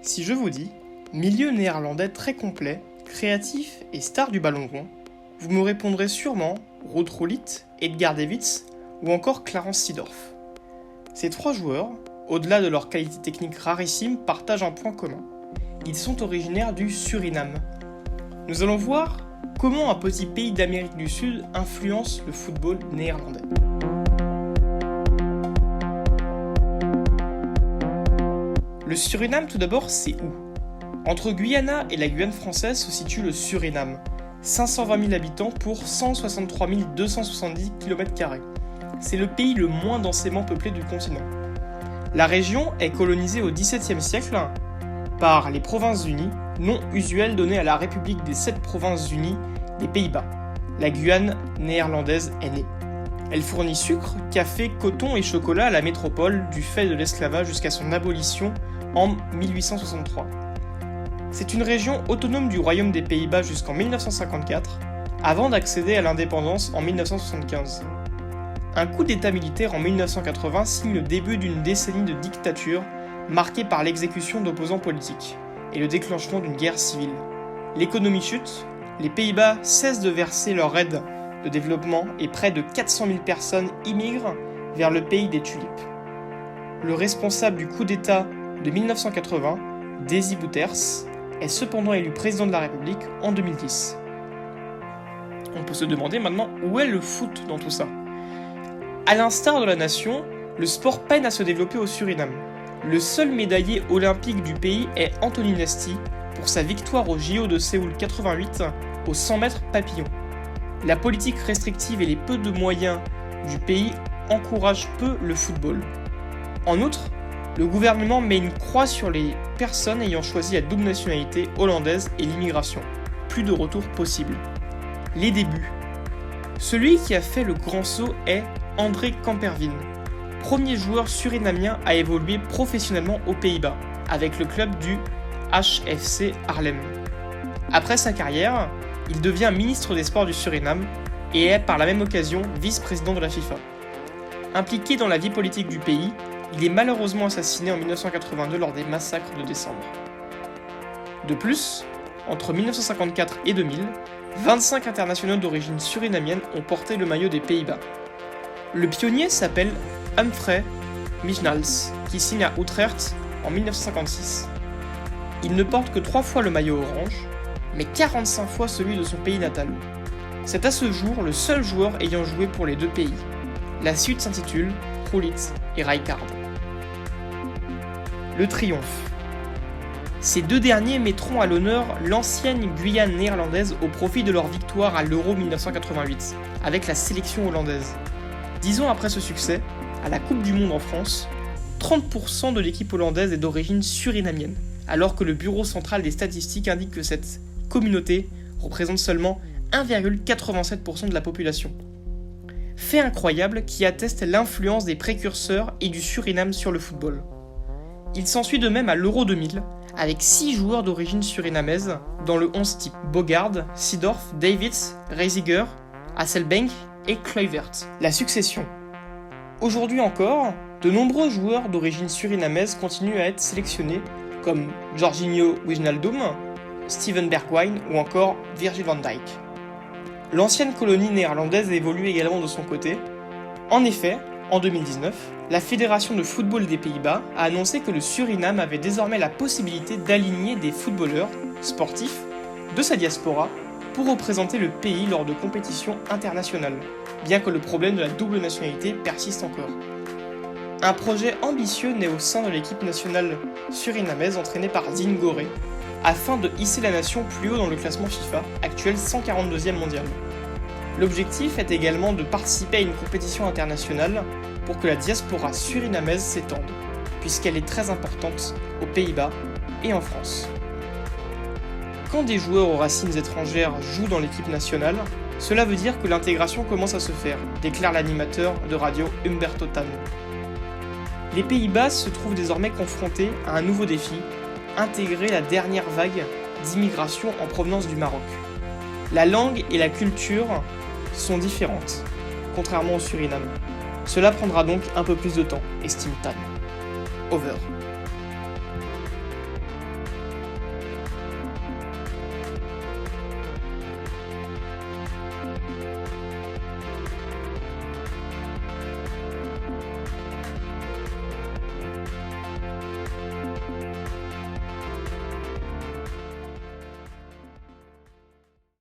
Si je vous dis milieu néerlandais très complet, créatif et star du ballon rond, vous me répondrez sûrement Ruud Gullit, Edgar Davids ou encore Clarence Seedorf. Ces trois joueurs, au-delà de leur qualité technique rarissime, partagent un point commun. Ils sont originaires du Suriname. Nous allons voir comment un petit pays d'Amérique du Sud influence le football néerlandais. Le Suriname tout d'abord, c'est où ? Entre Guyana et la Guyane française se situe le Suriname, 520 000 habitants pour 163 270 km². C'est le pays le moins densément peuplé du continent. La région est colonisée au XVIIe siècle par les Provinces-Unies, nom usuel donné à la République des 7 Provinces-Unies des Pays-Bas. La Guyane néerlandaise est née. Elle fournit sucre, café, coton et chocolat à la métropole du fait de l'esclavage jusqu'à son abolition en 1863. C'est une région autonome du Royaume des Pays-Bas jusqu'en 1954, avant d'accéder à l'indépendance en 1975. Un coup d'État militaire en 1980 signe le début d'une décennie de dictature marquée par l'exécution d'opposants politiques et le déclenchement d'une guerre civile. L'économie chute, les Pays-Bas cessent de verser leur aide de développement et près de 400 000 personnes immigrent vers le pays des tulipes. Le responsable du coup d'État de 1980, Desi Bouterse, est cependant élu président de la République en 2010. On peut se demander maintenant où est le foot dans tout ça. À l'instar de la nation, le sport peine à se développer au Suriname. Le seul médaillé olympique du pays est Anthony Nesty pour sa victoire au JO de Séoul 88 au 100 mètres papillon. La politique restrictive et les peu de moyens du pays encouragent peu le football. En outre, le gouvernement met une croix sur les personnes ayant choisi la double nationalité hollandaise et l'immigration. Plus de retour possible. Les débuts. Celui qui a fait le grand saut est André Kamperveen, premier joueur surinamien à évoluer professionnellement aux Pays-Bas, avec le club du HFC Haarlem. Après sa carrière, il devient ministre des Sports du Suriname et est par la même occasion vice-président de la FIFA. Impliqué dans la vie politique du pays, il est malheureusement assassiné en 1982 lors des massacres de décembre. De plus, entre 1954 et 2000, 25 internationaux d'origine surinamienne ont porté le maillot des Pays-Bas. Le pionnier s'appelle Humphrey Mijnals, qui signe à Utrecht en 1956. Il ne porte que 3 fois le maillot orange, mais 45 fois celui de son pays natal. C'est à ce jour le seul joueur ayant joué pour les deux pays. La suite s'intitule Gullit et Rijkaard. Le triomphe. Ces deux derniers mettront à l'honneur l'ancienne Guyane néerlandaise au profit de leur victoire à l'Euro 1988, avec la sélection hollandaise. 10 ans après ce succès, à la Coupe du Monde en France, 30% de l'équipe hollandaise est d'origine surinamienne, alors que le Bureau central des statistiques indique que cette communauté représente seulement 1,87% de la population. Fait incroyable qui atteste l'influence des précurseurs et du Suriname sur le football. Il s'ensuit de même à l'Euro 2000, avec 6 joueurs d'origine surinamaise dans le 11 type: Bogaard, Seedorf, Davids, Reisiger, Hasselbank et Kluivert. La succession. Aujourd'hui encore, de nombreux joueurs d'origine surinamaise continuent à être sélectionnés, comme Jorginho Wijnaldum, Steven Bergwijn ou encore Virgil van Dijk. L'ancienne colonie néerlandaise évolue également de son côté. En effet, en 2019, la Fédération de football des Pays-Bas a annoncé que le Suriname avait désormais la possibilité d'aligner des footballeurs sportifs de sa diaspora pour représenter le pays lors de compétitions internationales, bien que le problème de la double nationalité persiste encore. Un projet ambitieux naît au sein de l'équipe nationale surinamaise entraînée par Zine Goré, afin de hisser la nation plus haut dans le classement FIFA, actuel 142e mondial. L'objectif est également de participer à une compétition internationale pour que la diaspora surinamaise s'étende, puisqu'elle est très importante aux Pays-Bas et en France. Quand des joueurs aux racines étrangères jouent dans l'équipe nationale, cela veut dire que l'intégration commence à se faire, déclare l'animateur de radio Humberto Tan. Les Pays-Bas se trouvent désormais confrontés à un nouveau défi, intégrer la dernière vague d'immigration en provenance du Maroc. La langue et la culture sont différentes, contrairement au Suriname. Cela prendra donc un peu plus de temps, estime Tan. Over.